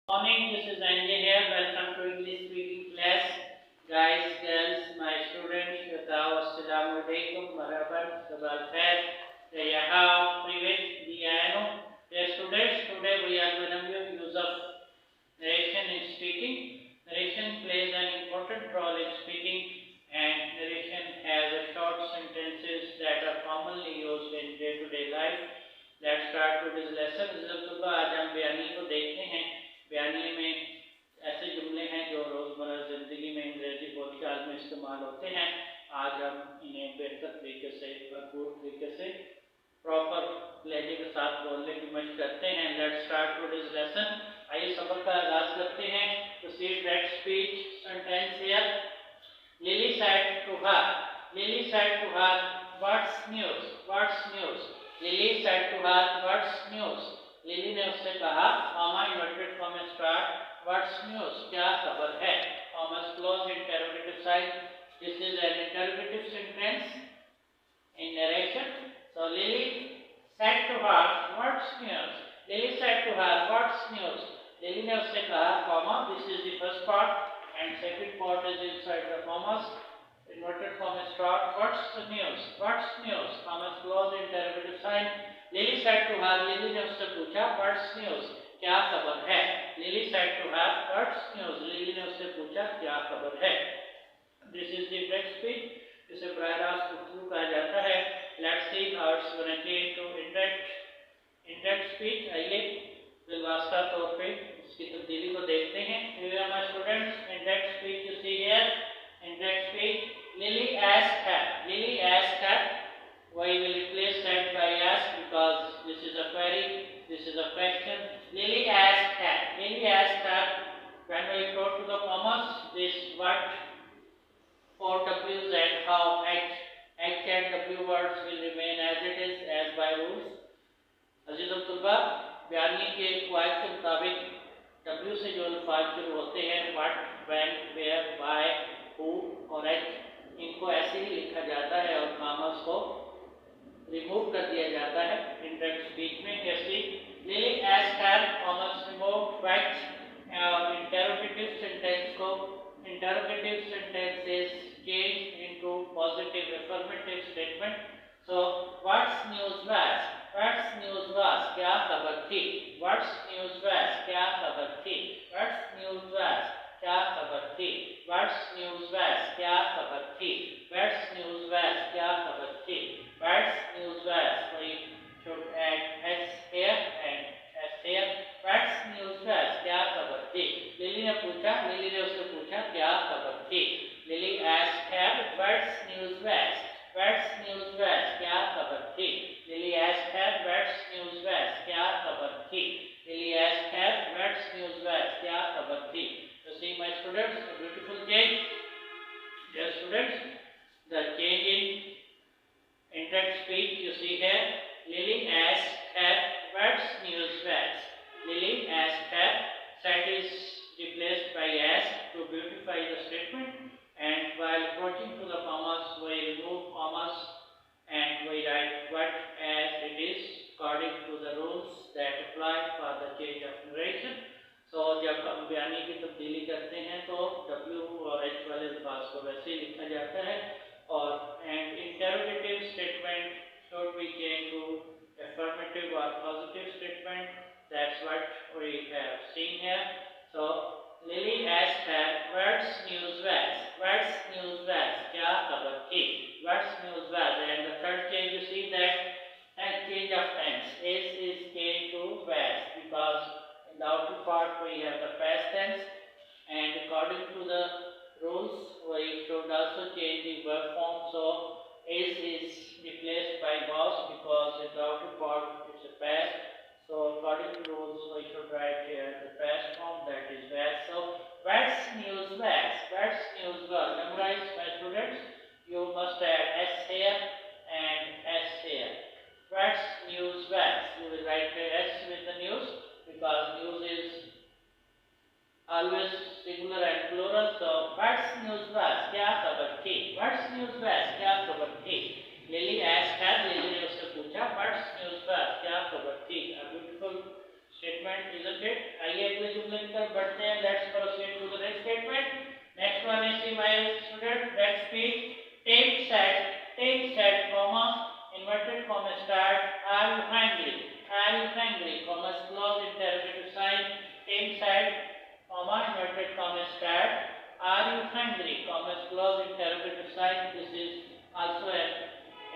Morning, this is Anjay here. Welcome to English speaking class. Guys, girls, my students, बताओ अस्सलाम वालेकुम, मरहबन, सबाल खैर, यहाँ privet diano. Dear students, today we are going to review use of narration in speaking. Narration plays an important role in speaking, and narration has a short sentences that are commonly used in day-to-day life. Let's start today's lesson. आज हम बयानी को देखते हैं. बयानी में ऐसे जुमले हैं जो रोज़मर्रा ज़िंदगी में अंग्रेजी बोलचाल में इस्तेमाल होते हैं. आज हम इन्हें बेहतर तरीके से, भरपूर तरीके से, प्रॉपर लहजे के साथ बोलने की मशक करते हैं. Let's start today's lesson. आइए सबक का आगाज करते हैं. तो see that speech sentence here. Lily said to her. Lily said to her, what's news? What's news? Lily said to her, what's news? Lily ने उससे कहा, comma inverted commas start, what's news? क्या खबर है? Commas close interrogative sign. This is an interrogative sentence in narration. So Lily said to her, "What's news?" Lily said to her, "What's news?" Lily ने उससे कहा, comma, this is the first part and second part is inside the commas. Inverted commas start. What's the news? What's news? Commas close interrogative sign. Lily said to her, Lily ने उससे पूछा, What's news? क्या खबर है? Lily said to her, What's news? Lily ने उससे पूछा, क्या खबर है? This is the direct speech. इसे बराह रास्त गुफ्तगू कहा जाता है. Let's see how it's going to change to indirect speech. आइए बिलवास्ता तौर पे इसकी तब्दीली को देखते हैं. Here are my students. Indirect speech you see here. Indirect speech. Lily asked her. Lily asked her. Why will replace that by ask? Because this is a query. This is a question. Lily asked her. Lily asked her. When we go to the commas, this what for W's and how H and W words will remain as it is as by rules. अज़ीज़ तुलबा, बयानी के क़वाइद के मुताबिक W से जो अल्फाज शुरू होते हैं, what, when, where, why, who और H, इनको ऐसे ही लिखा जाता है और कॉमर्स को रिमूव कर दिया जाता है. इंडायरेक्ट स्पीच में जैसे lily asked her, commerce remove, what, interrogative sentence को interrogative sentences change into positive affirmative statement. So what's news was? What's news was? क्या खबर थी? What's news was? क्या खबर थी? What's news was? क्या खबर थी? What's news was? क्या खबर थी? What's news was? क्या खबर थी? What's news was? We should add s here and s here. What's news was? क्या खबर थी? लिली ने पूछा. लिली ने उससे पूछा, क्या खबर थी? Lily asked her, what's news was? What's news was? क्या खबर थी? Lily asked her, what's news was? क्या खबर थी? Lily asked her, what's news was? क्या खबर थी? You see my students, a beautiful change. Dear students, the change in indirect speech you see here. Lily asked her, what's news was? Lily asked her, said is replaced by ask to beautify the statement, and while approaching to the commas we remove commas and we write what as it is according to the rules that apply for the change of narration. So जब हम बयानी की तब्दीली करते हैं तो W और H वाले अल्फाज को वैसे ही लिखा जाता है और and interrogative statement should be changed to affirmative or positive statement. That's what we have seen here. So Lily asked her, what's news was? What's news was? क्या खबर थी? What's news was? And the third change you see that change of tense. Is changed to was because in the outer part we have the past tense, and according to the rules we should also change the verb form. So is replaced by was because in the outer part it's a past. So according to rules we should write here the past form, that is was. So what's news was? What's news was? Memorize my students. You must add s here and s here. What's news was? You will write s with the news because news is always singular and plural. So what's news was? क्या खबर थी? What's news was? क्या खबर थी? Lily asked her. Lily ने उससे पूछा, what's news was? क्या खबर थी? A beautiful statement, isn't it? आइए अगले जुमले की तरफ बढ़ते हैं. Let's proceed to the next statement. Next one is, see my student, let's speak. Take said, comma, inverted comma start. Are you hungry? Are you hungry? Comma close interrogative sign. Take said, comma, inverted comma start. Are you hungry? Comma close interrogative sign. This is also an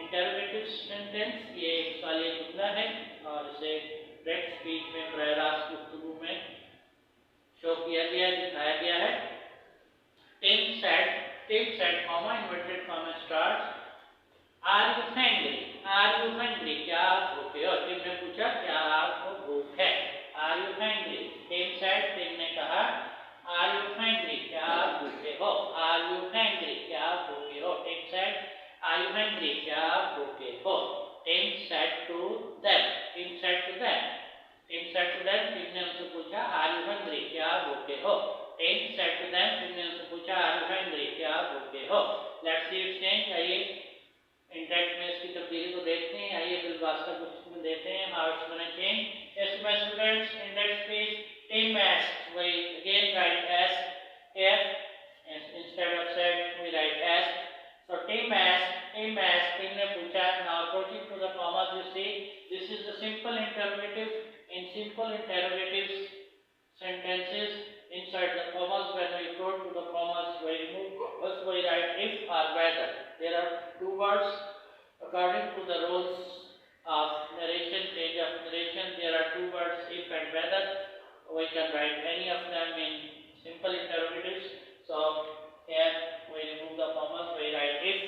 interrogative sentence. ये एक सवालिया जुमला है और इसे direct speech में बराह रास्त गुफ्तगू में शो किया गया, दिखाया गया है. Tim said, comma, inverted comma starts. Are you hungry? Are you hungry? क्या आप भूखे हो? टिम ने पूछा क्या आपको भूख है? Are you hungry? Tim said, Tim ने कहा Are you hungry? क्या आप भूखे हो? Are you hungry? क्या आप भूखे हो? Tim said, Are you hungry? क्या आप भूखे हो? Tim said to them. Tim said to them. Tim said to them. Tim ने उनसे पूछा Are you hungry? क्या आप भूखे हो? Tim said to them. Tim ने उनसे पूछा Are you hungry? क्या आप भूखे हो? Let's see its change. आइए इंटरेक्ट में इसकी तब्दीली को देखते हैं. आइए बिलवास्ता कुछ में देते हैं how it's going to change. Yes, my students, in that speech, Tim asked. We again write asked here, and instead of said, we write asked. So Tim asked. Tim ने पूछा. Now approaching to the commas, you see, this is the simple interrogative. In simple interrogatives sentences, inside the commas, when we go to the commas, we remove commas, we write if or whether. There are two words according to the rules of narration, change of narration. There are two words if and whether. We can write any of them in simple interrogatives. So here we remove the commas, we write if,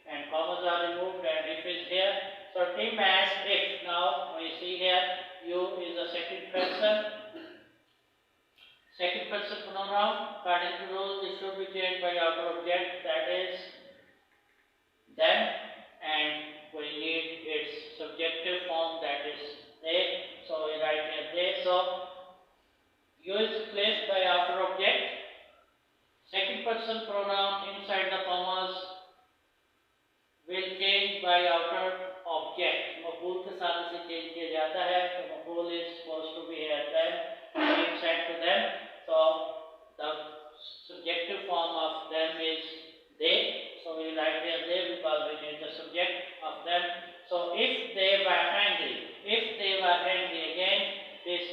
and commas are removed and if is here. So Tim asked if. Now we see here you is the second person. Second person pronoun. According to rules, this should be changed by outer object, that is them, and we need its subjective form, that is they. So we write here they. So you is placed by outer object. Second person pronoun inside the commas will change by outer object. मफूल के साथ इसे change किया जाता है. तो मफूल is supposed to be here them, inside to them. So the subjective form of them is they. So we write here they because we need the subject of them. So if they were hungry, again this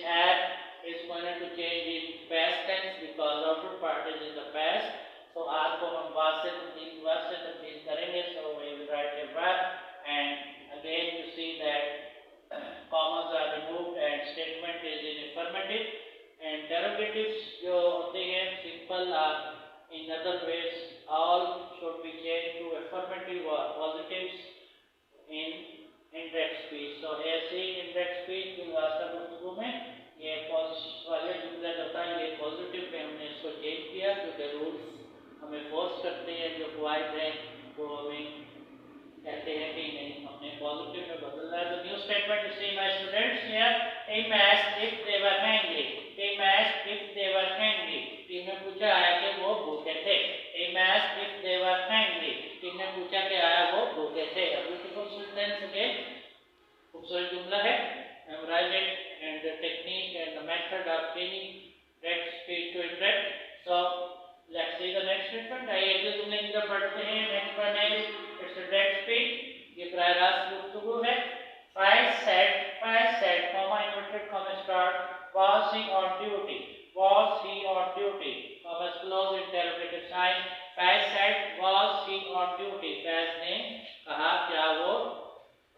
is going to change in past tense because outer part is in the past. So R को हम was से तब्दील करेंगे. So we will write here were, and again you see that commas are removed and statement is in affirmative. And interrogatives जो होते हैं simple or in other ways all should be changed to affirmative or positives in indirect speech. So ऐसे indirect speech की वास्तव गुफ्तगू में ये वाले जुमला जो था ये पॉजिटिव में हमने इसको चेंज किया क्योंकि रूल्स हमें फोर्स करते हैं, जो क्वाइट है वो हमें कहते हैं कि नहीं हमने पॉजिटिव में बदलना है. तो new statement you see my students here. Tim asked if they were hungry. Tim asked if they were hungry. Team ने पूछा है कि वो भूखे थे. Tim asked if they were hungry. Team ने पूछा कि आया वो भूखे थे. ब्यूटीफुल सेंटेंस अगेन, खूबसूरत जुमला है. Memorize it and the technique and the method of changing that speech to indirect. So let's see the next statement. आइए अगले जुमले की तरफ बढ़ते हैं. Next one is it's a direct speech. ये बराह रास्त गुफ्तगू है. Faiz said, comma, inverted comma start, was he on duty? Was he on duty? Comma close interrogative sign. Faiz said, was he on duty? Faiz ने कहा क्या वो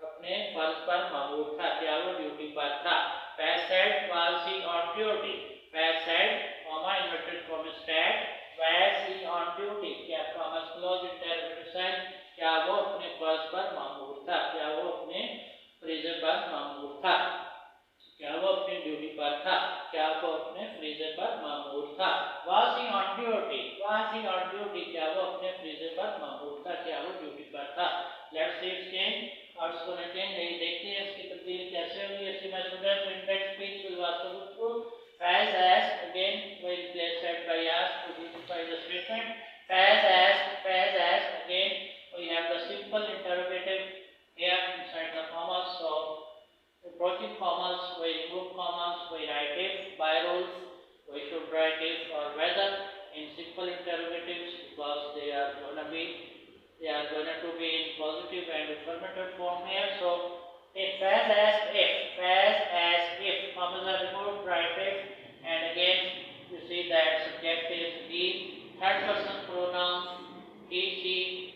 अपने फर्ज पर मामूर था, क्या वो ड्यूटी पर था. Faiz said, was he on duty? Faiz said, comma, inverted comma start, was he on duty? क्या comma close interrogative sign, क्या वो अपने फर्ज पर मामूर था, क्या वो अपने फ्रीजर पर मामूर था, क्या वो अपनी ड्यूटी पर था, क्या वो अपने फ्रीजर पर मामूर था. Was he on duty? Was he on duty? क्या वो अपने फ्रीजर पर मामूर था, क्या वो ड्यूटी पर था. Let's see its change. और इसको ना चेंज नहीं देखते हैं इसकी तब्दीली कैसे होगी. ऐसे मैं स्टूडेंट्स indirect speech will वास्तव में Faiz asked, again we replace that by asked to unify the statement. Faiz asked, again we have the simple interrogative here inside the commas. So approaching commas, we remove commas, we write if. By rules, write if or whether in simple interrogatives because they are going to be in positive and affirmative form here. So if as if, commas are removed, write if, and again you see that subject is he, third person pronouns he,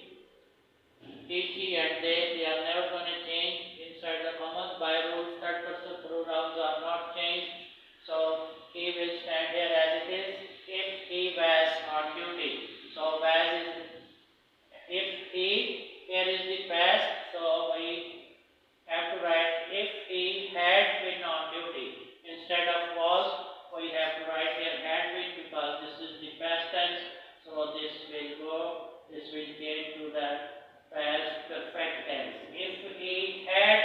she and they are never going to change inside the commas. By rule, third person pronouns are not changed. So he will stand here as it is. If he was on duty. So was is, if he, here is the past. So we have to write if he had been on duty. Instead of was, we have to write here had been because this is the past tense. So this will change to the past perfect tense. If he had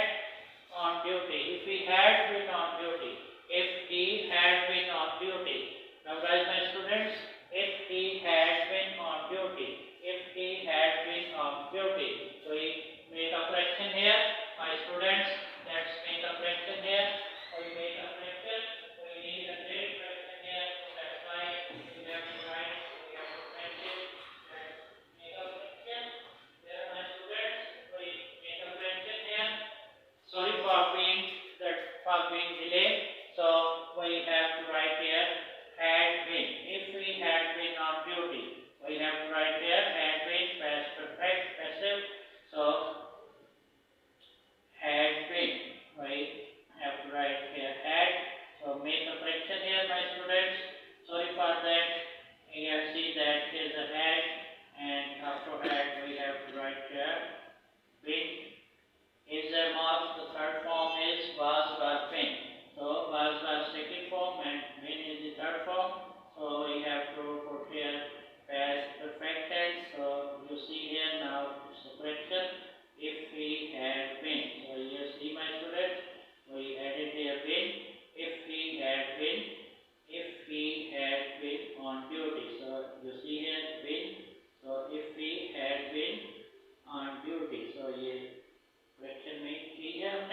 on duty, if he had been on duty, if he had been on duty. Memorize my students, if he had been on duty, if he had been on duty. So we make a correction here, my students, let's make a correction here. We make a correction, we need a great correction here, so that's why we have to write, we have to correct it, let's make a correction. There my students, we make a correction here. Sorry for being delayed. So we have to write here had been. If we had been on duty, we have to write here had been past perfect passive. So had been. We have to write here had. So make a correction here, my students. Sorry for that. You can see that here is a had, and after had we have to write here been. Is there mark? The third form is was, been. So was second form and been is the third form. So we have to put here past perfect tense. So you see here now it's a correction. If he had been. So you see my students, we added here been. If he had been on duty. So you see here been. So if he had been on duty. So correction made here.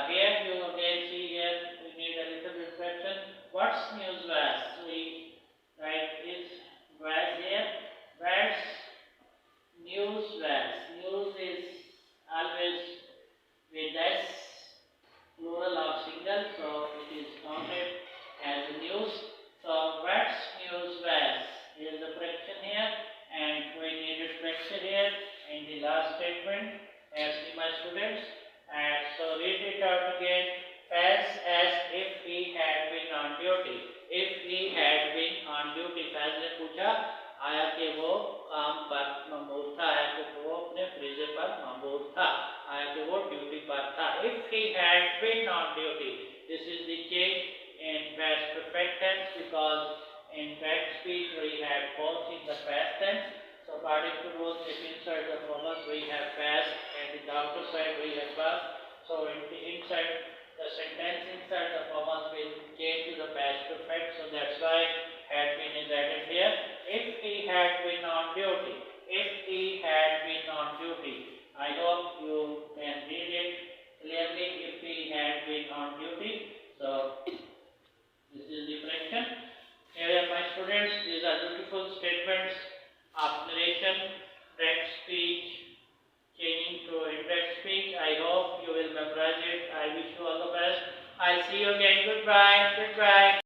Here you again see here we need a little bit correction. What's news was? We write is was here. Where's news was? News is always with s plural of single, so it is counted as news. So what's news was? Here is the correction here, and we needed correction here in the last statement. See my students, and so read it out again. As if he had been on duty. If he had been on duty, Faiz ने पूछा आया कि वो काम पर ममूर था, आया कि वो अपने फ्रीजर पर ममूर था, आया कि वो ड्यूटी पर था. If he had been on duty, this is the change in past perfect tense because in fact speech we have both in the past tense. So according to rules, if inside the commas we have past and in the outer side we have past. So in the inside the sentence inside the commas will change to the past perfect. So that's why had been is added here. If he had been on duty. If he had been on duty. I hope you can read it clearly. If he had been on duty. So this is the correction. Here are my students. These are beautiful statements of narration, direct speech, changing to indirect speech. I hope you will memorize it. I wish you all the best. I'll see you again. Goodbye. Goodbye.